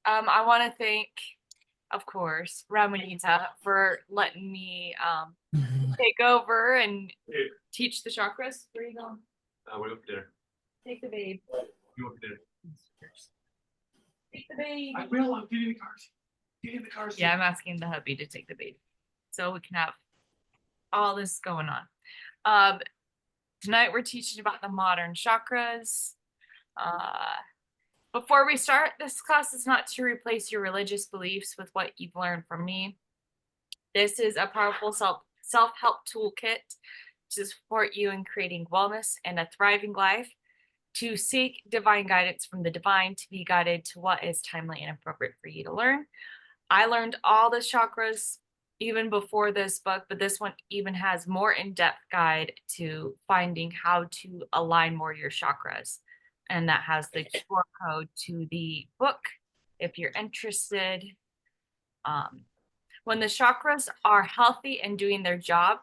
I want to thank, of course, Ramanita for letting me take over and Hey, teach the chakras. Where are you going? we're up there. Take the babe. You up there? Take the babe. I will. I'll get in the car seat. Get in the car seat. Yeah, I'm asking the hubby to take the baby so we can have all this going on. Um, Tonight we're teaching about the modern chakras. Uh, Before we start, this class is not to replace your religious beliefs with what you've learned from me. This is a powerful self-help toolkit to support you in creating wellness and a thriving life, to seek divine guidance from the divine, to be guided to what is timely and appropriate for you to learn. I learned all the chakras even before this book, but this one even has more in-depth guide to finding how to align more your chakras. And that has the QR code to the book if you're interested. Um, when the chakras are healthy and doing their job,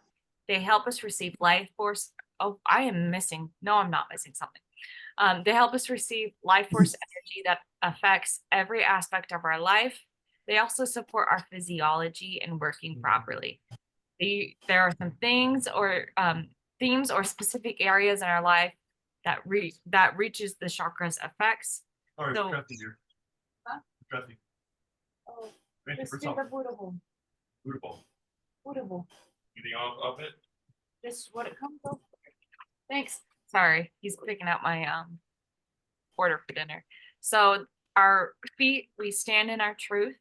they help us receive life force. Oh, I am missing. No, I'm not missing something. They help us receive life force energy that affects every aspect of our life. They also support our physiology and working properly. There are some things or themes or specific areas in our life that reaches the chakras effects. All right, So, traffic here. huh? Traffic. Oh, Thank you for this is talking. beautiful. Beautiful. Beautiful. Anything off it? This is what it comes with. Thanks. Sorry, he's picking out my order for dinner. So our feet, we stand in our truth.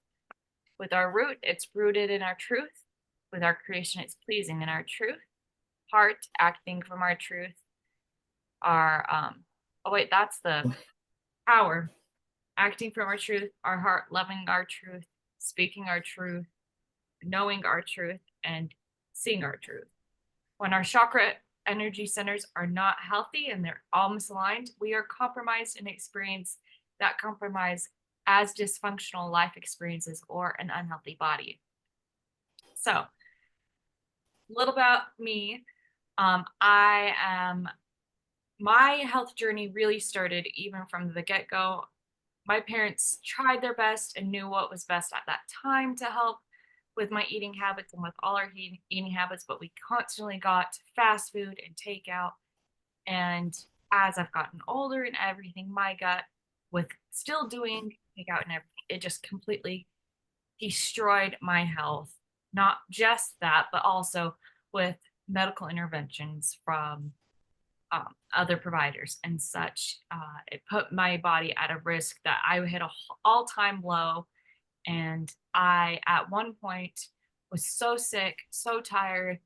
With our root, it's rooted in our truth. With our creation, it's pleasing in our truth. Heart, acting from our truth. Our oh wait, that's the power. Acting from our truth, our heart, loving our truth, speaking our truth, knowing our truth, and seeing our truth. When our chakra energy centers are not healthy and they're all misaligned, we are compromised and experience that compromise as dysfunctional life experiences or an unhealthy body. So, a little about me. I am My health journey really started even from the get go. My parents tried their best and knew what was best at that time to help with my eating habits and with all our eating habits, but we constantly got fast food and takeout. And as I've gotten older and everything, my gut, with still doing takeout and everything, it just completely destroyed my health. Not just that, but also with medical interventions from other providers and such. It put my body at a risk that I hit a all-time low, and I at one point was so sick, so tired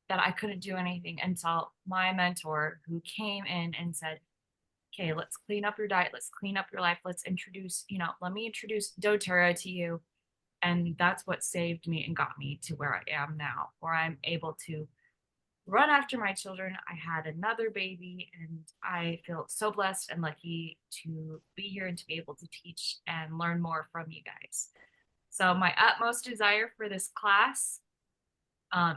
that I couldn't do anything until my mentor, who came in and said, "Okay, let's clean up your diet, let's clean up your life, let's introduce, let me introduce doTERRA to you." And that's what saved me and got me to where I am now, where I'm able to run after my children. I had another baby, and I feel so blessed and lucky to be here and to be able to teach and learn more from you guys. So, my utmost desire for this class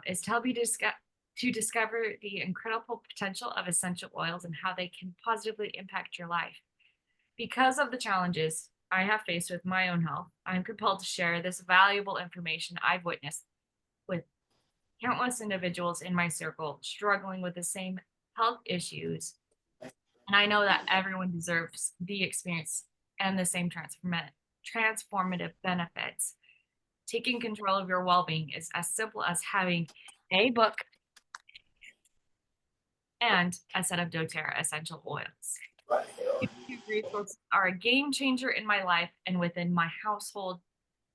is to help you to discover the incredible potential of essential oils and how they can positively impact your life. Because of the challenges I have faced with my own health, I'm compelled to share this valuable information I've witnessed with countless individuals in my circle struggling with the same health issues. And I know that everyone deserves the experience and the same transformative benefits. Taking control of your well being is as simple as having a book and a set of doTERRA essential oils. These two resources are a game changer in my life and within my household.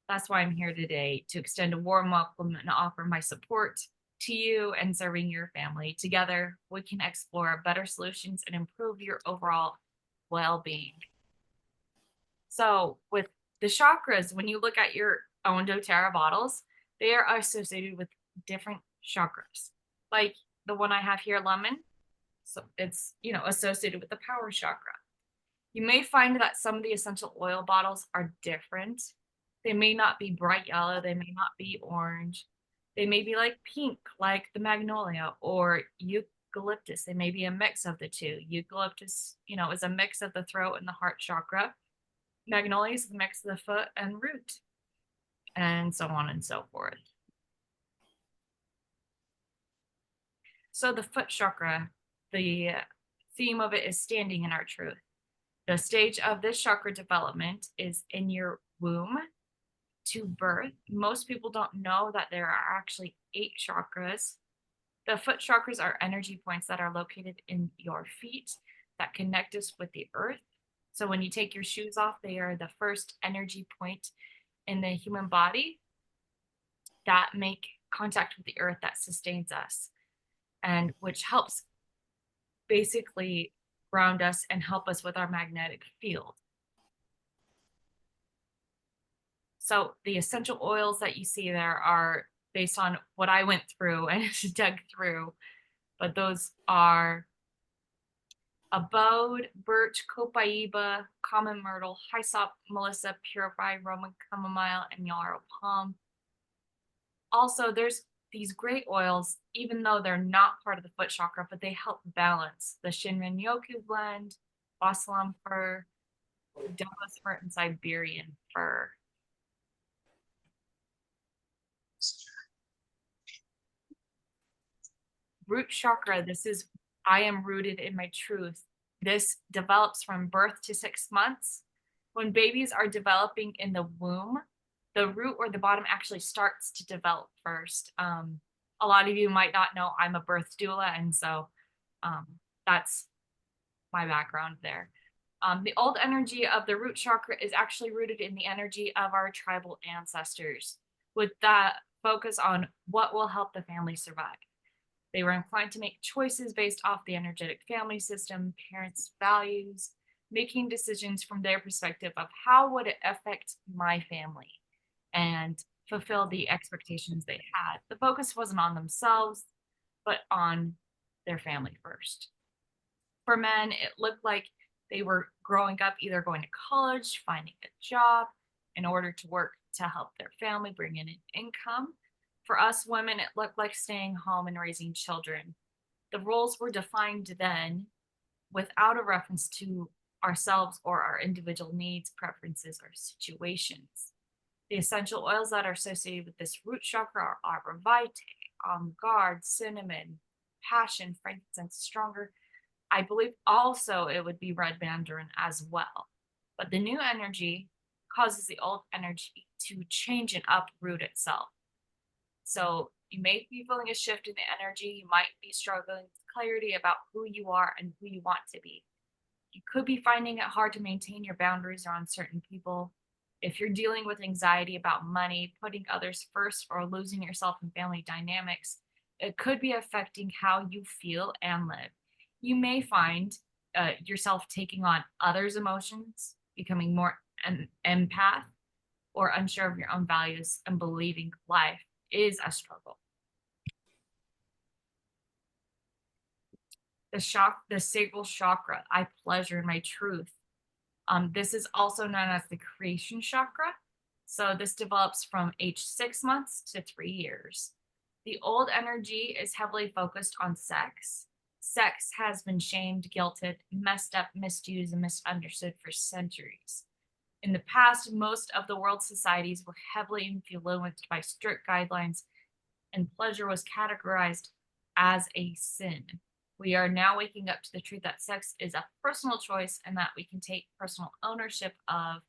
That's why I'm here today, to extend a warm welcome and offer my support to you and serving your family. Together, we can explore better solutions and improve your overall well being. So, with the chakras, when you look at your own doTERRA bottles, they are associated with different chakras. Like the one I have here, lemon, so it's associated with the power chakra. You may find that some of the essential oil bottles are different. They may not be bright yellow, they may not be orange. They may be like pink, like the magnolia, or eucalyptus. They may be a mix of the two. Eucalyptus, is a mix of the throat and the heart chakra. Magnolia is the mix of the foot and root, and so on and so forth. So the foot chakra, the theme of it is standing in our truth. The stage of this chakra development is in your womb to birth. Most people don't know that there are actually 8 chakras. The foot chakras are energy points that are located in your feet that connect us with the earth. So when you take your shoes off, they are the first energy point in the human body that make contact with the earth that sustains us, and which helps basically ground us and help us with our magnetic field. So the essential oils that you see there are based on what I went through and dug through, but those are abode, birch, copaiba, common myrtle, hyssop, melissa, purify, Roman chamomile, and yarrow palm. Also, there's these great oils, even though they're not part of the foot chakra, but they help balance the Shinrin Yoku blend, Boslam fir, Douglas fir, and Siberian fir. Root chakra, this is, I am rooted in my truth. This develops from birth to 6 months. When babies are developing in the womb, the root or the bottom actually starts to develop first. A lot of you might not know I'm a birth doula, and so that's my background there. The old energy of the root chakra is actually rooted in the energy of our tribal ancestors, with that focus on what will help the family survive. They were inclined to make choices based off the energetic family system, parents' values, making decisions from their perspective of how would it affect my family and fulfill the expectations they had. The focus wasn't on themselves, but on their family first. For men, it looked like they were growing up, either going to college, finding a job in order to work to help their family, bring in an income. For us women, it looked like staying home and raising children. The roles were defined then without a reference to ourselves or our individual needs, preferences, or situations. The essential oils that are associated with this root chakra are arbor vitae, on guard, cinnamon, passion, frankincense, stronger. I believe also it would be red mandarin as well. But the new energy causes the old energy to change and uproot itself. So you may be feeling a shift in the energy. You might be struggling with clarity about who you are and who you want to be. You could be finding it hard to maintain your boundaries around certain people. If you're dealing with anxiety about money, putting others first, or losing yourself in family dynamics, it could be affecting how you feel and live. You may find yourself taking on others' emotions, becoming more an empath, or unsure of your own values and believing life is a struggle. The sacral chakra, I pleasure in my truth. This is also known as the creation chakra. So this develops from age 6 months to 3 years. The old energy is heavily focused on sex. Sex has been shamed, guilted, messed up, misused, and misunderstood for centuries. In the past, most of the world's societies were heavily influenced by strict guidelines, and pleasure was categorized as a sin. We are now waking up to the truth that sex is a personal choice and that we can take personal ownership of,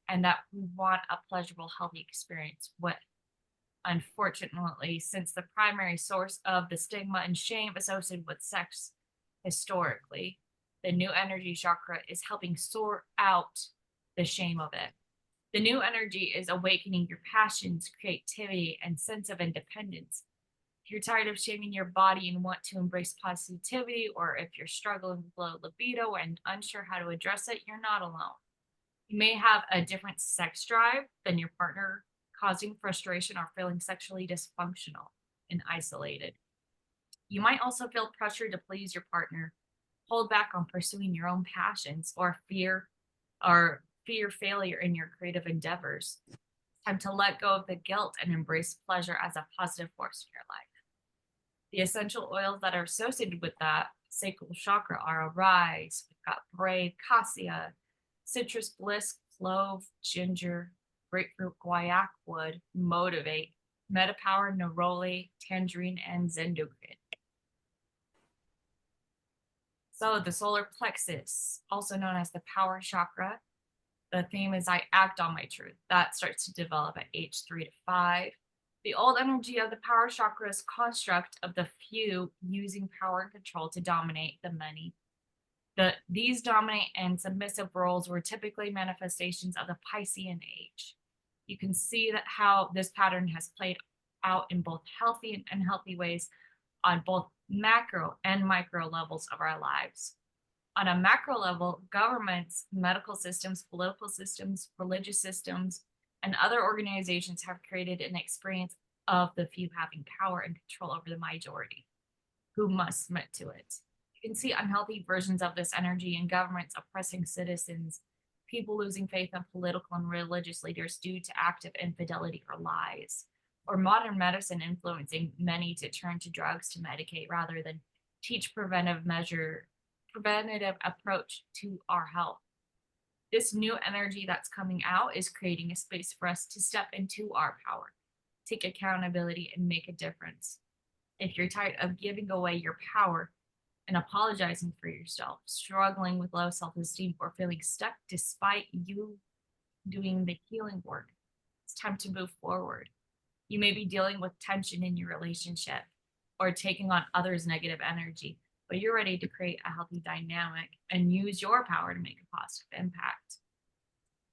and that we want a pleasurable, healthy experience with. Unfortunately, since the primary source of the stigma and shame associated with sex historically, the new energy chakra is helping sort out the shame of it. The new energy is awakening your passions, creativity, and sense of independence. If you're tired of shaming your body and want to embrace positivity, or if you're struggling with low libido and unsure how to address it, you're not alone. You may have a different sex drive than your partner, causing frustration or feeling sexually dysfunctional and isolated. You might also feel pressure to please your partner, hold back on pursuing your own passions, or fear failure in your creative endeavors. It's time to let go of the guilt and embrace pleasure as a positive force in your life. The essential oils that are associated with that sacral chakra are arise, we've got brave, cassia, citrus bliss, clove, ginger, grapefruit, guaiac wood, motivate, metapower, neroli, tangerine, and zendokin. So the solar plexus, also known as the power chakra, the theme is I act on my truth. That starts to develop at age 3 to 5. The old energy of the power chakra is construct of the few using power and control to dominate the many. These dominant and submissive roles were typically manifestations of the Piscean age. You can see that how this pattern has played out in both healthy and unhealthy ways on both macro and micro levels of our lives. On a macro level, governments, medical systems, political systems, religious systems, and other organizations have created an experience of the few having power and control over the majority, who must submit to it. You can see unhealthy versions of this energy in governments oppressing citizens, people losing faith in political and religious leaders due to active infidelity or lies, or modern medicine influencing many to turn to drugs to medicate rather than teach preventative approach to our health. This new energy that's coming out is creating a space for us to step into our power, take accountability, and make a difference. If you're tired of giving away your power and apologizing for yourself, struggling with low self-esteem, or feeling stuck despite you doing the healing work, it's time to move forward. You may be dealing with tension in your relationship or taking on others' negative energy, but you're ready to create a healthy dynamic and use your power to make a positive impact.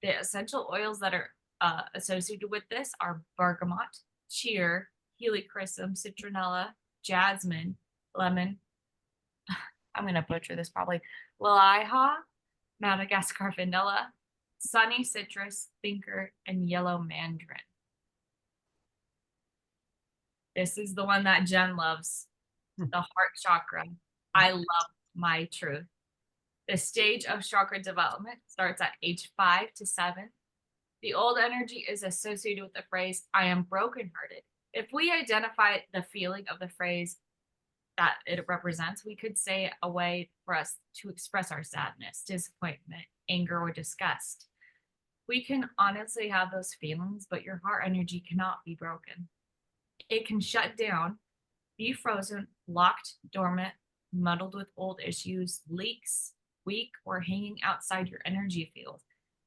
The essential oils that are associated with this are bergamot, cheer, helichrysum, citronella, jasmine, lemon. I'm going to butcher this probably. Laiha, Madagascar vanilla, sunny citrus, thinker, and yellow mandarin. This is the one that Jen loves, the heart chakra. I love my truth. The stage of chakra development starts at age 5 to 7. The old energy is associated with the phrase, I am brokenhearted. If we identify the feeling of the phrase that it represents, we could say a way for us to express our sadness, disappointment, anger, or disgust. We can honestly have those feelings, but your heart energy cannot be broken. It can shut down, be frozen, locked, dormant, muddled with old issues, leaks, weak, or hanging outside your energy field,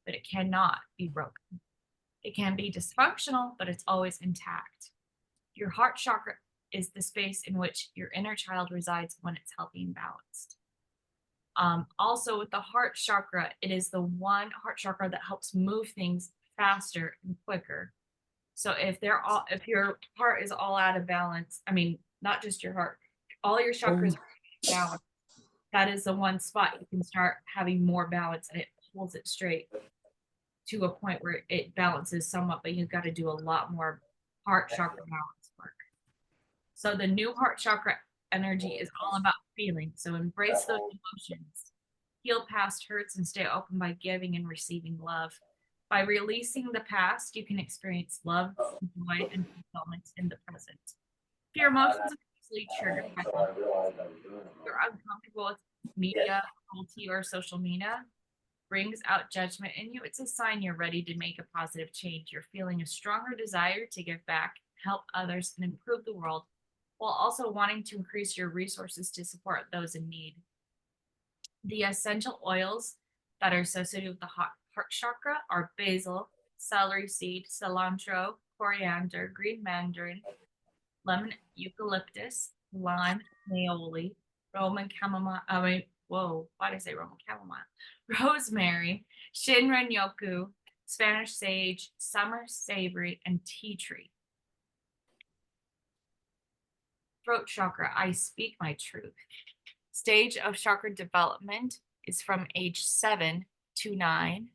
but it cannot be broken. It can be dysfunctional, but it's always intact. Your heart chakra is the space in which your inner child resides when it's healthy and balanced. Also, with the heart chakra, it is the one heart chakra that helps move things faster and quicker. So if your heart is all out of balance, I mean, not just your heart, all your chakras are down. That is the one spot you can start having more balance, and it holds it straight to a point where it balances somewhat, but you've got to do a lot more heart chakra balance work. So the new heart chakra energy is all about feeling. So embrace those emotions, heal past hurts, and stay open by giving and receiving love. By releasing the past, you can experience love, joy, and fulfillment in the present. If your emotions are easily triggered by love, you're uncomfortable with media, cruelty, or social media, brings out judgment in you, it's a sign you're ready to make a positive change. You're feeling a stronger desire to give back, help others, and improve the world, while also wanting to increase your resources to support those in need. The essential oils that are associated with the heart chakra are basil, celery seed, cilantro, coriander, green mandarin, lemon eucalyptus, lime, aioli, Roman chamomile. Why did I say Roman chamomile? Rosemary, shinrin-yoku, Spanish sage, summer savory, and tea tree. Throat chakra, I speak my truth. Stage of chakra development is from age 7 to 9.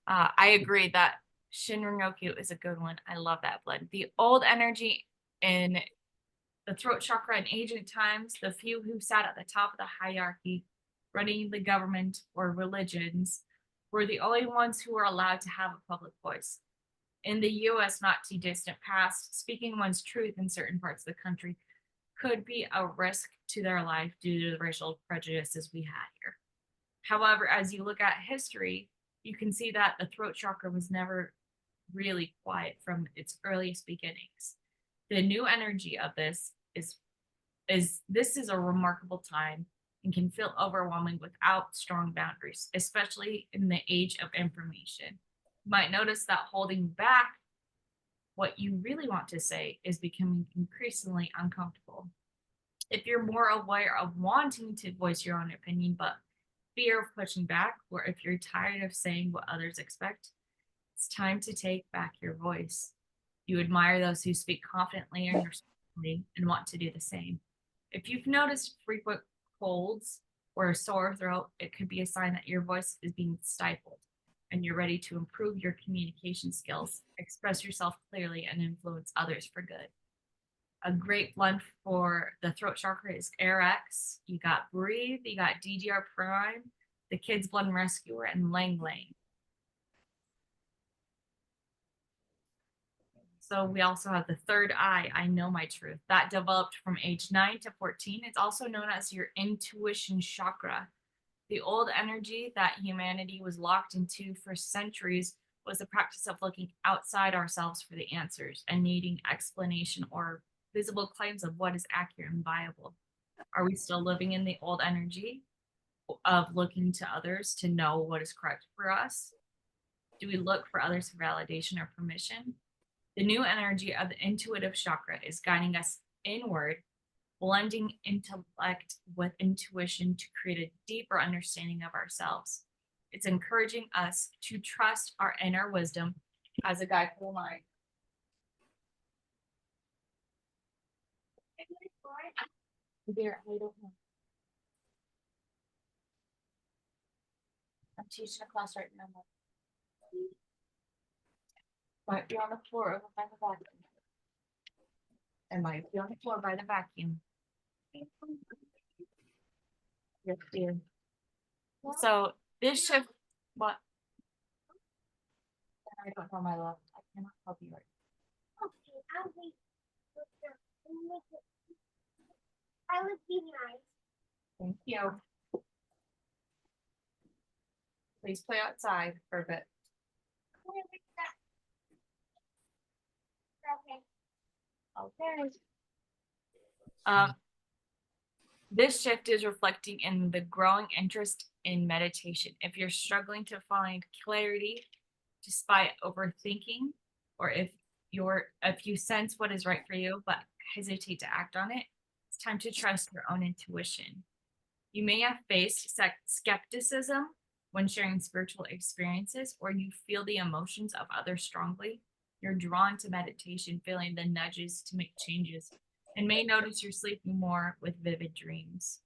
I agree that Shinrin-yoku is a good one. I love that blend. The old energy in the throat chakra in ancient times, the few who sat at the top of the hierarchy, running the government or religions, were the only ones who were allowed to have a public voice. In the US not too distant past, speaking one's truth in certain parts of the country could be a risk to their life due to the racial prejudices we had here. However, as you look at history, You can see that the throat chakra was never really quiet from its earliest beginnings. The new energy of this is a remarkable time and can feel overwhelming without strong boundaries, especially in the age of information. You might notice that holding back what you really want to say is becoming increasingly uncomfortable. If you're more aware of wanting to voice your own opinion, but fear of pushing back, or if you're tired of saying what others expect, it's time to take back your voice. You admire those who speak confidently and respectfully and want to do the same. If you've noticed frequent colds or a sore throat, it could be a sign that your voice is being stifled and you're ready to improve your communication skills, express yourself clearly, and influence others for good. A great blend for the throat chakra is AirX. You got Breathe, you got DDR Prime, the Kids Blend Rescuer, and Lang Lang. So we also have the third eye, I Know My Truth. That developed from age 9 to 14. It's also known as your intuition chakra. The old energy that humanity was locked into for centuries was the practice of looking outside ourselves for the answers and needing explanation or visible claims of what is accurate and viable. Are we still living in the old energy of looking to others to know what is correct for us? Do we look for others for validation or permission? The new energy of the intuitive chakra is guiding us inward, blending intellect with intuition to create a deeper understanding of ourselves. It's encouraging us to trust our inner wisdom as a guide for the mind. There, I don't know. I'm teaching a class right now. Might be on the floor over by the vacuum. It might be on the floor by the vacuum. Yes, dear. So this shift, what? I don't know, my love. I cannot help you right Okay, I would be nice. now. Thank you. Please play outside for a bit. Okay. Okay. This shift is reflecting in the growing interest in meditation. If you're struggling to find clarity despite overthinking, or if you sense what is right for you but hesitate to act on it, it's time to trust your own intuition. You may have faced skepticism when sharing spiritual experiences, or you feel the emotions of others strongly. You're drawn to meditation, feeling the nudges to make changes, and may notice you're sleeping more with vivid dreams.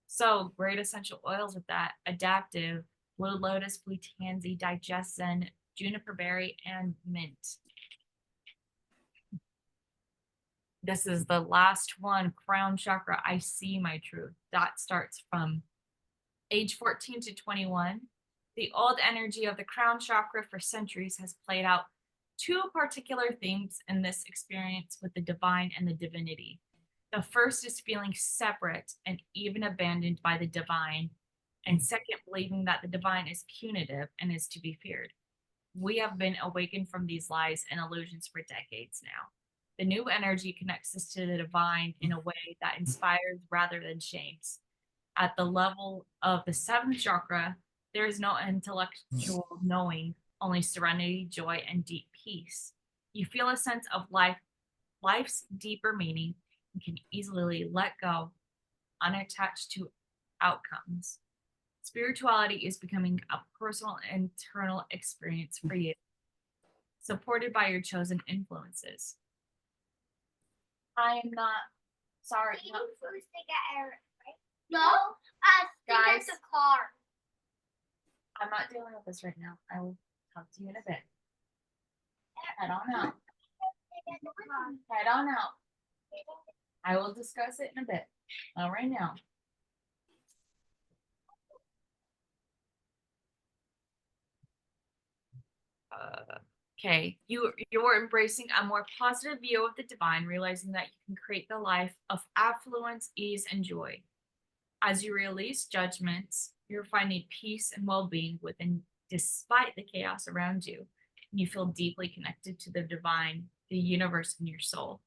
So, great essential oils with that: adaptive, blue lotus, blue tansy, digestion, juniper berry, and mint. This is the last one, crown chakra, I See My Truth. That starts from age 14 to 21. The old energy of the crown chakra for centuries has played out two particular themes in this experience with the divine and the divinity. The first is feeling separate and even abandoned by the divine, and second, believing that the divine is punitive and is to be feared. We have been awakened from these lies and illusions for decades now. The new energy connects us to the divine in a way that inspires rather than shames. At the level of the seventh chakra, there is no intellectual knowing, only serenity, joy, and deep peace. You feel a sense of life's deeper meaning, and can easily let go, unattached to outcomes. Spirituality is becoming a personal internal experience for you, supported by your chosen influences. I am not sorry. Eating foods they get air, right? No, Guys. at the car. I'm not dealing with this right now. I will talk to you in a bit. Head on out. Head on out. I will discuss it in a bit. Not right now. Okay, you're embracing a more positive view of the divine, realizing that you can create the life of affluence, ease, and joy. As you release judgments, you're finding peace and well-being within despite the chaos around you. You feel deeply connected to the divine, the universe, and your soul.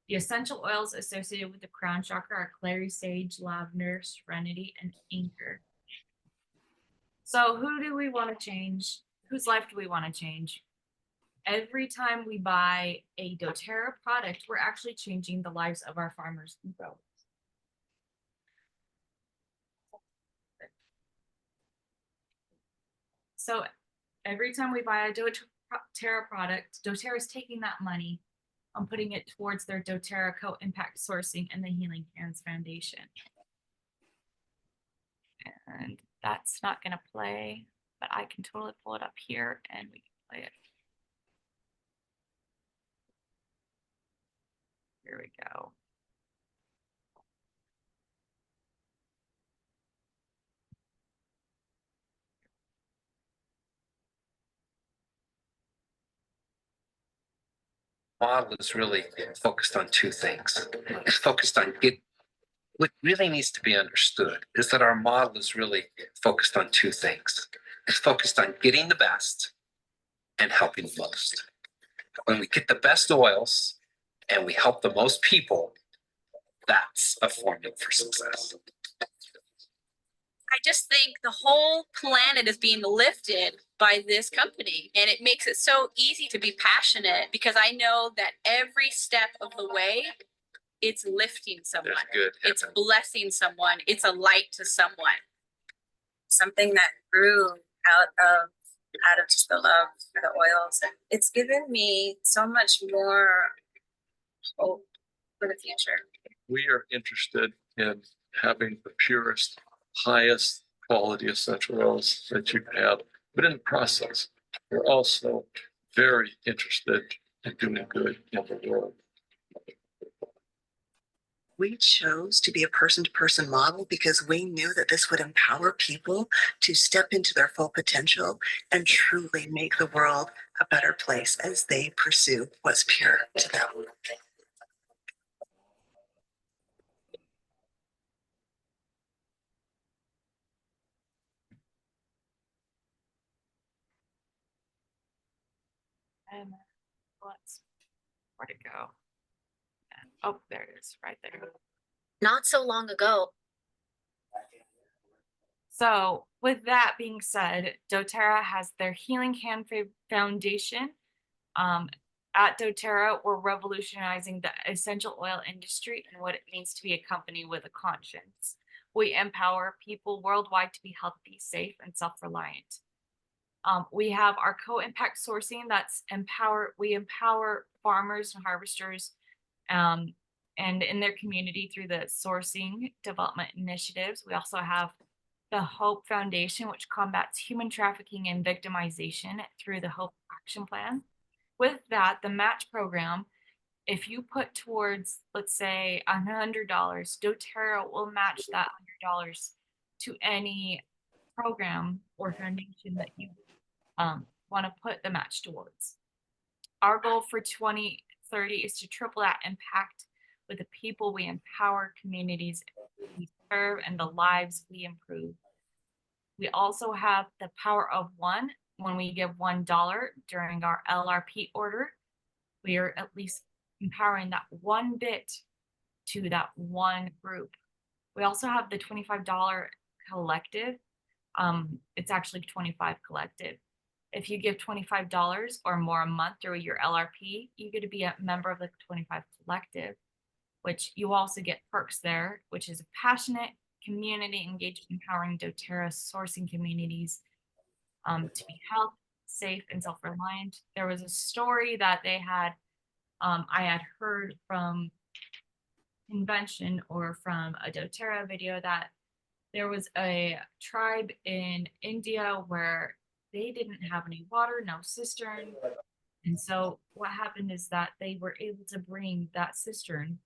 The essential oils associated with the crown chakra are clary sage, lavender, serenity, and anchor. So who do we want to change? Whose life do we want to change? Every time we buy a doTERRA product, we're actually changing the lives of our farmers and growers. So every time we buy a doTERRA product, doTERRA is taking that money and putting it towards their doTERRA co-impact sourcing and the Healing Hands Foundation. And that's not going to play, but I can totally pull it up here and we can play it. Here we go. Model is really focused on two things. It's focused on what really needs to be understood is that our model is really focused on two things. It's focused on getting the best and helping the most. When we get the best oils and we help the most people, that's a formula for success. I just think the whole planet is being lifted by this company, and it makes it so easy to be passionate because I know that every step of the way, it's lifting someone. That's good. It's blessing someone. It's a light to someone. Something that grew out of just the love for the oils. And it's given me so much more hope for the future. We are interested in having the purest, highest quality essential oils that you can have. But in the process, we're also very interested in doing good in the world. We chose to be a person-to-person model because we knew that this would empower people to step into their full potential and truly make the world a better place as they pursue what's pure to them. And where'd it go? Oh, there it is, right there. Not so long ago. So with that being said, doTERRA has their Healing Hand Foundation. At doTERRA, we're revolutionizing the essential oil industry and what it means to be a company with a conscience. We empower people worldwide to be healthy, safe, and self-reliant. We have our co-impact sourcing that's we empower farmers and harvesters and in their community through the sourcing development initiatives. We also have the Hope Foundation, which combats human trafficking and victimization through the Hope Action Plan. With that, the match program, if you put towards, let's say, $100, doTERRA will match that $100 to any program or foundation that you want to put the match towards. Our goal for 2030 is to triple that impact with the people we empower, communities we serve, and the lives we improve. We also have the power of one. When we give $1 during our LRP order, we are at least empowering that one bit to that one group. We also have the $25 collective. It's actually 25 collective. If you give $25 or more a month through your LRP, you get to be a member of the 25 collective, which you also get perks there, which is a passionate community engaged, empowering doTERRA sourcing communities to be healthy, safe, and self-reliant. There was a story that they had, I had heard from convention or from a doTERRA video that there was a tribe in India where they didn't have any water, no cistern. And so what happened is that they were able to bring that cistern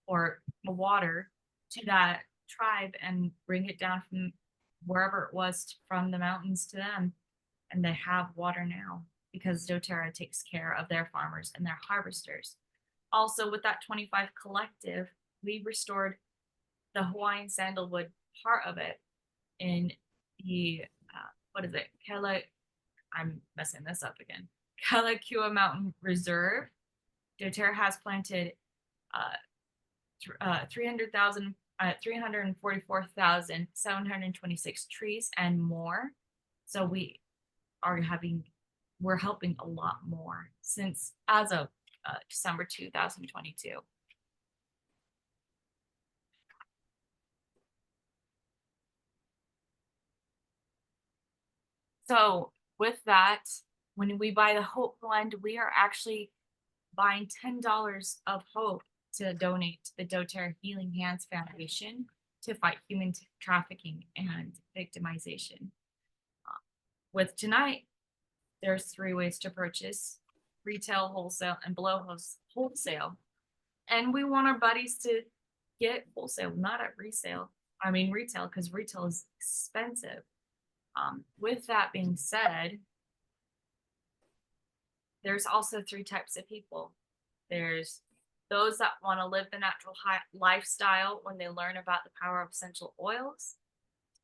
or the water to that tribe and bring it down from wherever it was from the mountains to them. And they have water now because doTERRA takes care of their farmers and their harvesters. Also with that 25 collective, we restored the Hawaiian sandalwood part of it in the what is it? I'm messing this up again. Kalakua Mountain Reserve. dōTERRA has planted 344,726 trees and more. So we're helping a lot more since as of December 2022. So with that, when we buy the Hope Blend, we are actually buying $10 of hope to donate to the dōTERRA Healing Hands Foundation to fight human trafficking and victimization. With tonight, there's 3 ways to purchase: retail, wholesale, and below wholesale. And we want our buddies to get wholesale, not at resale. I mean retail, because retail is expensive. With that being said, there's also 3 types of people. There's those that want to live the natural lifestyle when they learn about the power of essential oils.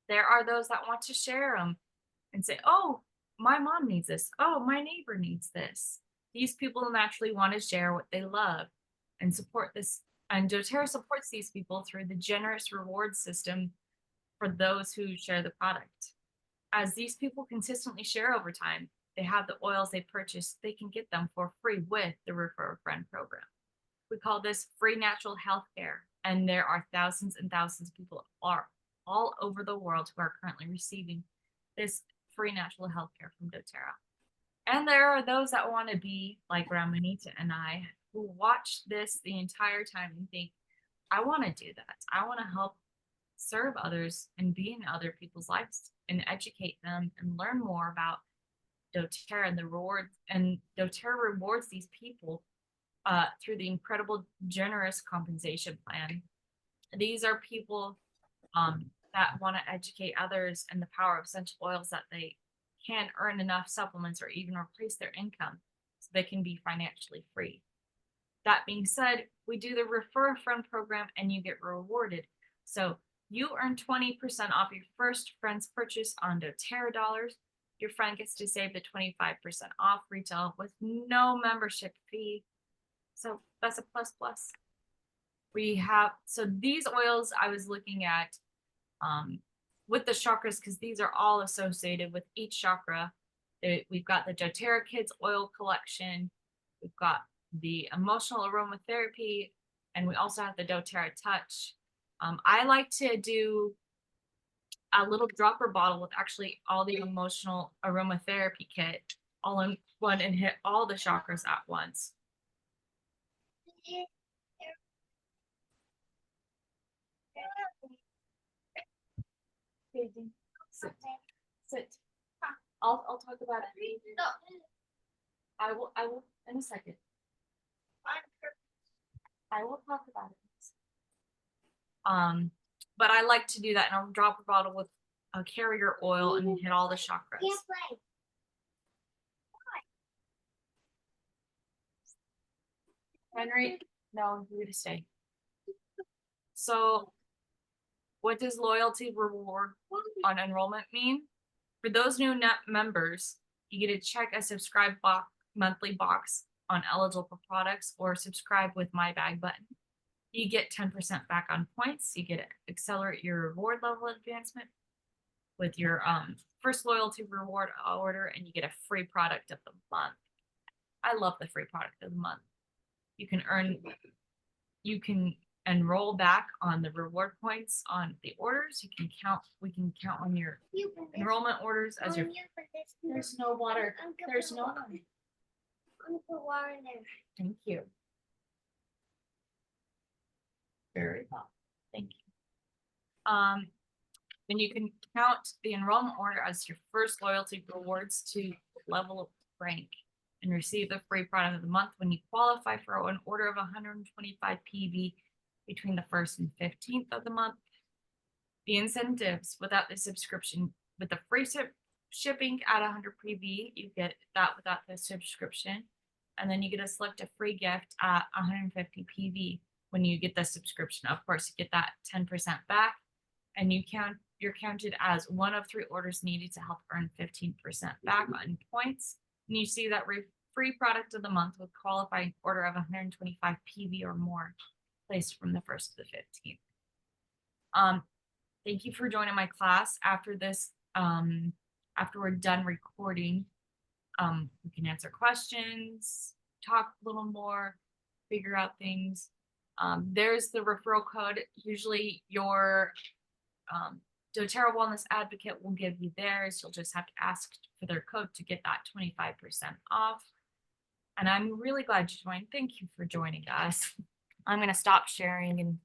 There are those that want to share them and say, oh, my mom needs this. Oh, my neighbor needs this. These people naturally want to share what they love and support this. And dōTERRA supports these people through the generous reward system for those who share the product. As these people consistently share over time, they have the oils they purchase, they can get them for free with the Refer a Friend program. We call this free natural health care, and there are thousands and thousands of people all over the world who are currently receiving this free natural health care from dōTERRA. And there are those that want to be like Ramanita and I, who watch this the entire time and think, I want to do that. I want to help serve others and be in other people's lives and educate them and learn more about dōTERRA and the rewards. And dōTERRA rewards these people through the incredible generous compensation plan. These are people that want to educate others and the power of essential oils, that they can earn enough supplements or even replace their income so they can be financially free. That being said, we do the Refer a Friend program and you get rewarded. So you earn 20% off your first friend's purchase on dōTERRA dollars. Your friend gets to save the 25% off retail with no membership fee. So that's a plus. We have, so these oils I was looking at with the chakras, because these are all associated with each chakra. We've got the dōTERRA Kids Oil Collection. We've got the emotional aromatherapy, and we also have the dōTERRA Touch. I like to do a little dropper bottle with actually all the emotional aromatherapy kit all in one and hit all the chakras at once. Sit. I'll talk about it. I will in a second. I will talk about it. But I like to do that in a dropper bottle with a carrier oil and hit all the chakras. Henry, no, you're to stay. So what does loyalty reward on enrollment mean? For those new members, you get to check a subscribe monthly box on eligible products or subscribe with My Bag button. You get 10% back on points. You get to accelerate your reward level advancement with your first loyalty reward order, and you get a free product of the month. I love the free product of the month. You can enroll back on the reward points on the orders. We can count on your enrollment orders as your. There's no water. There's no water. I'm gonna put water in there. Thank you. Very well. Thank you. Then you can count the enrollment order as your first loyalty rewards to level of rank and receive the free product of the month when you qualify for an order of 125 PV between the 1st and 15th of the month. The incentives without the subscription, with the free shipping at 100 PV, you get that without the subscription. And then you get to select a free gift at 150 PV when you get the subscription. Of course, you get that 10% back, and you count you're counted as one of 3 orders needed to help earn 15% back on points. And you see that free product of the month with qualifying order of 125 PV or more placed from the 1st to the 15th. Thank you for joining my class. After this, after we're done recording, we can answer questions, talk a little more, figure out things. There's the referral code. Usually your dōTERRA Wellness Advocate will give you theirs. You'll just have to ask for their code to get that 25% off. And I'm really glad you joined. Thank you for joining us. I'm going to stop sharing and